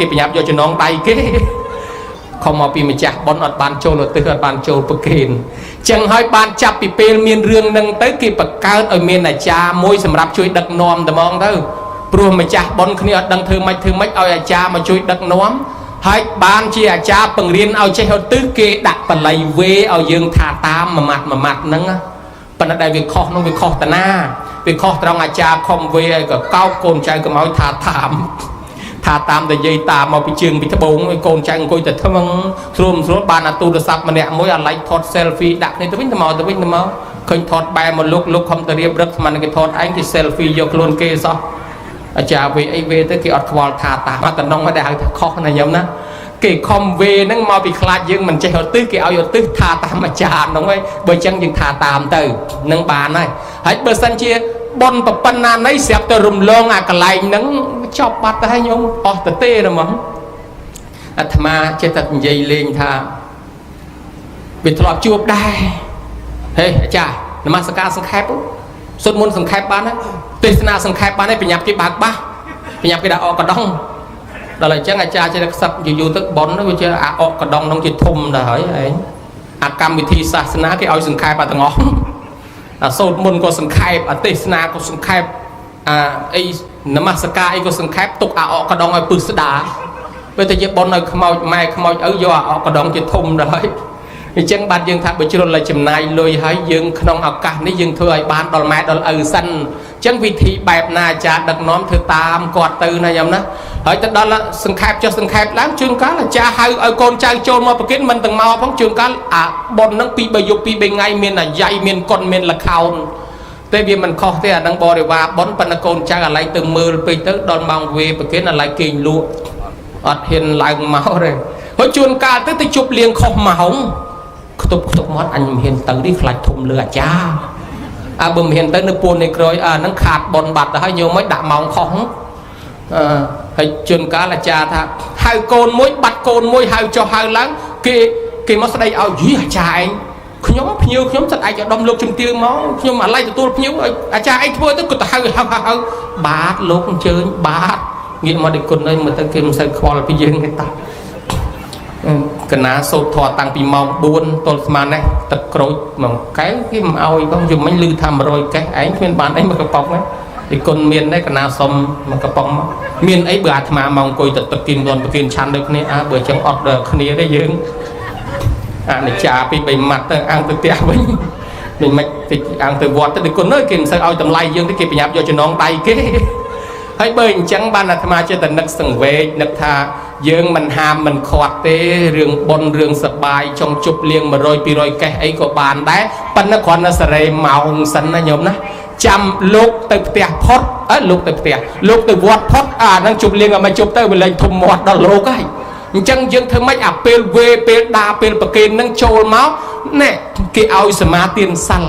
គេប្រញាប់យកចំណងដៃគេខំមកពីម្ចាស់ប៉ុនអត់បានចូលទៅអត់បានចូលប្រគេនចឹងហើយបានចាប់ពីពេលមានរឿងនឹងទៅគេបង្កើតឲ្យមានអាចារ្យមួយសម្រាប់ជួយដឹកនាំតែហ្មងទៅព្រោះម្ចាស់ប៉ុនគ្នាអត់ដឹងធ្វើម៉េចឲ្យអាចារ្យមកជួយដឹកនាំហើយបានជាអាចារ្យបង្រៀនឲ្យចេះឧទ្ទិសគេដាក់បល័យវេឲ្យយើងថាតាមមួយម៉ាត់ហ្នឹងប៉ុន្តែដែលវាខុសនោះវាខុសតាណាវាខុសត្រង់អាចារ្យខំវេឲ្យក៏កោបកូនចៅកុំឲ្យថាតាមតែនិយាយតាមមកពីជើងពីត្បូងឲ្យកូនចៅអង្គុយតែថ្មឹងស្រួលបានអាទូរស័ព្ទម្នាក់មួយអាឡៃថត selfie ដាក់គ្នាទៅវិញទៅមកឃើញថតបែរមកលោកខំទៅរៀបរឹកស្មានគេថតឯងគេ selfie យកខ្លួនគេសោះអាចារ្យវេអីវេទៅគេអត់ខ្វល់ថាតាមតំណងឲ្យតែហៅថាខុសណាញោមណាគេខំវេហ្នឹងមកពីខ្លាចយើងមិនចេះឧទ្ទិសគេឲ្យឧទ្ទិសថាតាមអាចារ្យហ្នឹងហើយបើអញ្ចឹងយើងថាតាមទៅនឹងបានហើយបើសិនជាប៉ុនប្រប៉ុណ្ណាណីស្រាប់តែរំលងអាកន្លែងហ្នឹងចប់បាត់ទៅហើយញោមអស់ទៅទេហ្មងអាត្មាចេះតែនិយាយលេងថាវាធ្លាប់ជួបដែរហេអាចារ្យនមស្ការសង្ខេបសុទ្ធមុនសង្ខេបបានទេសនាសង្ខេបបានហើយប្រញាប់គេបើកបាសប្រញាប់គេដាក់អកកដងដល់អញ្ចឹងអាចារ្យចេះតែខ្សឹបយូរទៅប៉ុនវាជាអាអកកដងហ្នឹងជាធំដែរហើយឯងអាកម្មវិធីសាសនាគេឲ្យសង្ខេបទាំងអស់អាសូត្រមុនក៏សង្ខេបអាទេសនាក៏សង្ខេបអីនមស្ការអីក៏សង្ខេបទុកអាអកកដងឲ្យពឹសស្ដាពេលតែជាប៉ុនឲ្យខ្មោចម៉ែខ្មោចឪយកអាអកកដងជាធំដែរហើយអញ្ចឹងបាទយើងថាបើជ្រុលឲ្យចំណាយលុយហើយយើងក្នុងឱកាសនេះយើងធ្វើឲ្យបានដល់ម៉ែដល់ឪសិនអញ្ចឹងវិធីបែបណាអាចារ្យដឹកនាំធ្វើតាមគាត់ទៅណាញោមណាហើយទៅដល់សង្ខេបចុះសង្ខេបឡើងជួនកាលអាចារ្យហៅឲ្យកូនចៅចូលមកប្រគិនមិនទាំងមកផងជួនកាលអាប៉ុនហ្នឹង2-3យប់2-3ថ្ងៃមានអាយ៉ៃមានកុនមានលខោនតែវាមិនខុសទេអានឹងបរិវារប៉ុនប៉ុន្តែកូនចៅអាឡៃទៅមើលពេកទៅដល់ម៉ោងវេប្រគិនអាឡៃគេងលក់អត់ហ៊ានឡើងមកទេហើយជួនកាលទៅជប់លៀងខុសម៉ោងខ្ទប់មាត់អញមិនហ៊ានទៅនេះខ្លាចធំលើអាចារ្យបើមិនហ៊ានទៅនៅពួននៃក្រោយហ្នឹងខាតប៉ុនបាត់ទៅហើយញោមមិនដាក់ម៉ោងខុសហើយជួនកាលអាចារ្យថាហៅកូនមួយបាត់កូនមួយហៅចុះហៅឡើងគេមកស្ដីឲ្យយីអាចារ្យឯងខ្ញុំភ្ញៀវខ្ញុំសិតឯកឧត្តមលោកជំទាវមកខ្ញុំអាឡៃទទួលភ្ញៀវអាចារ្យឯងធ្វើទៅគាត់ទៅហៅបាទលោកអញ្ជើញបាទងាកមកដឹកគុណហើយមើលទៅគេមិនសូវខ្វល់ពីយើងទេតាកណាសូត្រធម៌តាំងពីម៉ោង4ទល់ស្មាននេះទឹកក្រូចមួយកែវគេមិនឲ្យបងយំមិញឮថា100កេះឯងគ្មានបានអីមកកប៉ុងទេពីគុណមានដែរកណាសុំមកកប៉ុងមកមានអីបើអាត្មាមកអង្គុយទឹកគៀនលន់ប្រគៀនឆាន់ដូចគ្នាបើចឹងអត់ដល់គ្នាទេយើងអនិច្ចាពី3ម៉ាត់ទៅអង្គទៅផ្ទះវិញមិនតិចអង្គទៅវត្តទៅគុណអើយគេមិនសូវឲ្យតម្លៃយើងទេគេប្រញាប់យកចំណងដៃគេហើយបើអញ្ចឹងបានអាត្មាចេះតែនឹកសង្វេគនឹកថាយើងមិនហាមមិនខាត់ទេរឿងប៉ុនរឿងសបាយចង់ជប់លៀង100-200កេះអីក៏បានដែរប៉ុន្តែគ្រាន់តែសេរីម៉ោងសិនណាញោមណាចាំលោកទៅផ្ទះផុតលោកទៅផ្ទះលោកទៅវត្តផុតហ្នឹងជប់លៀងឲ្យមកជប់ទៅវាលែងធំមាត់ដល់លោកហើយអញ្ចឹងយើងធ្វើម៉េចអាពេលវេពេលដាពេលប្រគេនហ្នឹងចូលមកណែគេឲ្យសមាទានសិល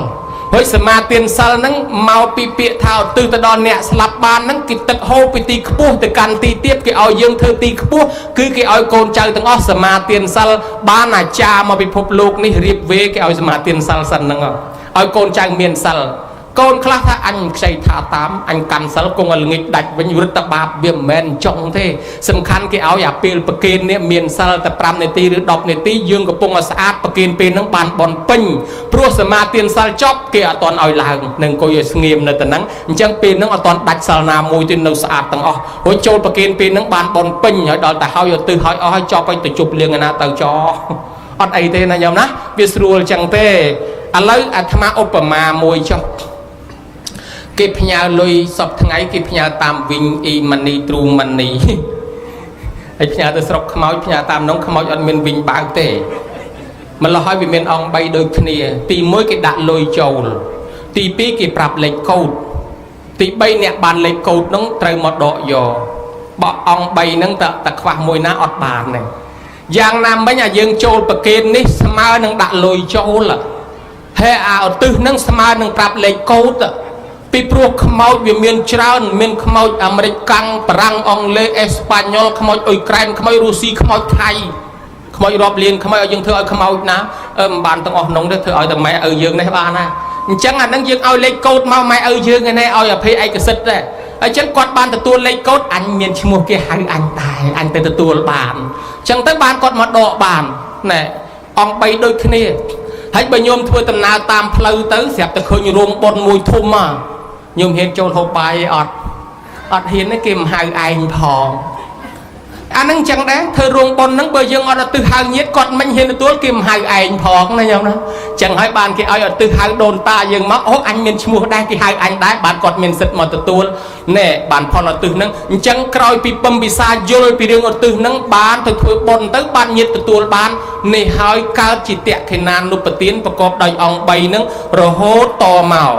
ហើយសមាទានសិលហ្នឹងមកពីពាក្យថាឧទ្ទិសទៅដល់អ្នកស្លាប់បានហ្នឹងគេទឹកហូរពីទីខ្ពស់ទៅកាន់ទីទាបគេឲ្យយើងធ្វើទីខ្ពស់គឺគេឲ្យកូនចៅទាំងអស់សមាទានសិលបានអាចារ្យមកពិភពលោកនេះរៀបវេគេឲ្យសមាទានសិលសិនហ្នឹងឲ្យកូនចៅមានសិលកូនខ្លះថាអញខ្ចីថាតាមអញកាន់សិលគង់ឲ្យល្ងាចដាច់វិញវត្តបាបវាមិនមែនចង់ទេសំខាន់គេឲ្យអាពេលប្រគេននេះមានសិលតែ5នាទីឬ10នាទីយើងកំពុងឲ្យស្អាតប្រគេនពេលហ្នឹងបានបនពេញព្រោះសមាទានសិលចប់គេអត់តន់ឲ្យឡើងនឹងអង្គុយឲ្យស្ងៀមនៅតែហ្នឹងអញ្ចឹងពេលហ្នឹងអត់តន់ដាច់សិលណាមួយទេនៅស្អាតទាំងអស់រួចចូលប្រគេនពេលហ្នឹងបានបនពេញហើយដល់តែឲ្យឧទ្ទិសឲ្យអស់ហើយចប់ឲ្យទៅជប់លៀងណាទៅចោអត់អីទេណាញោមណាវាស្រួលចឹងទេឥឡូវអាត្មាឧបមាមួយចុះគេផ្ញើលុយសពថ្ងៃគេផ្ញើតាមវិញអ៊ីម៉ានីទ្រូម៉ានីហើយផ្ញើទៅស្រុកខ្មោចផ្ញើតាមនោះខ្មោចអត់មានវិញបើកទេម្ល៉េះហើយវាមានអង្គ3ដូចគ្នាទី1គេដាក់លុយចូលទី2គេប្រាប់លេខកូដទី3អ្នកបានលេខកូដនោះត្រូវមកដកយកបោះអង្គ3ហ្នឹងតែខ្វះមួយណាអត់បានទេយ៉ាងណាមិញអាយើងចូលប្រគេននេះស្មើនឹងដាក់លុយចូលហើយអាឧទ្ទិសហ្នឹងស្មើនឹងប្រាប់លេខកូដពីព្រោះខ្មោចវាមានច្រើនមានខ្មោចអាមេរិកកាំងបារាំងអង់គ្លេសអេស្ប៉ាញ៉ុលខ្មោចអ៊ុយក្រែនខ្មោចរុស្ស៊ីខ្មោចថៃខ្មោចរាប់លានខ្មោចឲ្យយើងធ្វើឲ្យខ្មោចណាមិនបានទាំងអស់នោះទេធ្វើឲ្យតែម៉ែឪយើងនេះបានណាអញ្ចឹងអានឹងយើងឲ្យលេខកូដមកម៉ែឪយើងឯនេះឲ្យអភ័យឯកសិទ្ធដែរ ហើយចឹងគាត់បានទទួលលេខកូដអញមានឈ្មោះគេហៅអញដែរអញទៅទទួលបានចឹងទៅបានគាត់មកដកបានណែអង្គ3ដូចគ្នាហើយបើញោមធ្វើដំណើរតាមផ្លូវទៅស្រាប់តែឃើញរោងបុនមួយធំមកញោមហ៊ានចូលហូបបាយអត់ហ៊ានទេគេមិនហៅឯងផងអាហ្នឹងចឹងដែរធ្វើរោងបុនហ្នឹងបើយើងអត់ទៅហៅញាតិគាត់មិនហ៊ានទទួលគេមិនហៅឯងផងណាញោមណាចឹងហើយបានគេឲ្យទៅហៅដូនតាយើងមកអូអញមានឈ្មោះដែរគេហៅអញដែរបានគាត់មានសិទ្ធិមកទទួលណែបានផលឧទ្ទិសហ្នឹងអញ្ចឹងក្រោយពីពំពិសាយល់ពីរឿងឧទ្ទិសហ្នឹងបានទៅធ្វើបុណ្យទៅបានញាតិទទួលបាននេះហើយកើតជាតក្កិណានុបទានប្រកបដោយអង្គ3ហ្នឹងរហូតតមក